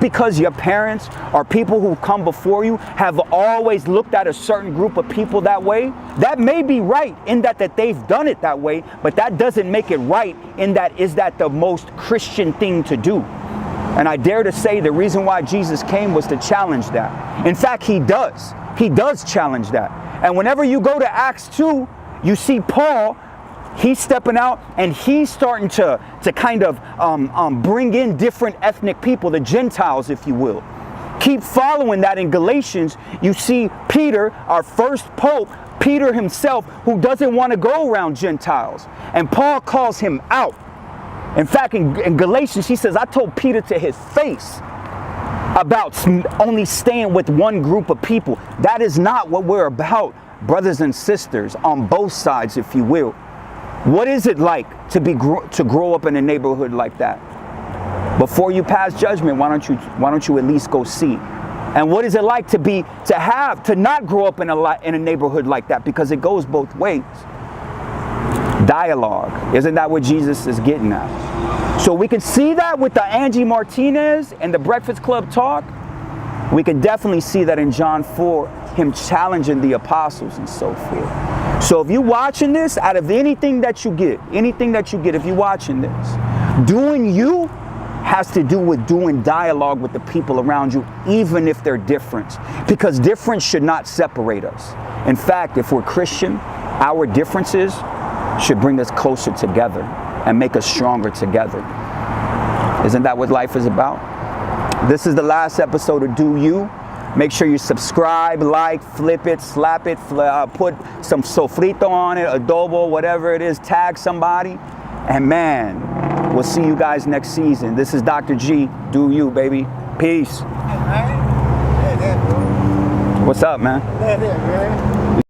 because your parents or people who come before you have always looked at a certain group of people that way, that may be right in that they've done it that way, but that doesn't make it right in that is that the most Christian thing to do. And I dare to say the reason why Jesus came was to challenge that. In fact, he does. He does challenge that. And whenever you go to Acts 2, you see Paul, he's stepping out and he's starting to kind of bring in different ethnic people, the Gentiles, if you will. Keep following that in Galatians, you see Peter, our first pope, Peter himself, who doesn't want to go around Gentiles. And Paul calls him out. In fact, in Galatians, he says, I told Peter to his face about only staying with one group of people. That is not what we're about, brothers and sisters, on both sides, if you will. What is it like to grow up in a neighborhood like that? Before you pass judgment, why don't you at least go see? And what is it like to not grow up in a neighborhood like that? Because it goes both ways. Dialogue. Isn't that what Jesus is getting at? So we can see that with the Angie Martinez and the Breakfast Club talk. We can definitely see that in John 4, him challenging the apostles and so forth. So if you're watching this, out of anything that you get, if you're watching this, doing you has to do with doing dialogue with the people around you, even if they're different. Because difference should not separate us. In fact, if we're Christian, our differences should bring us closer together and make us stronger together. Isn't that what life is about? This is the last episode of Do You. Make sure you subscribe, like, flip it, slap it, put some sofrito on it, adobo, whatever it is, tag somebody. And man, we'll see you guys next season. This is Dr. G. Do You, baby. Peace. What's up, man?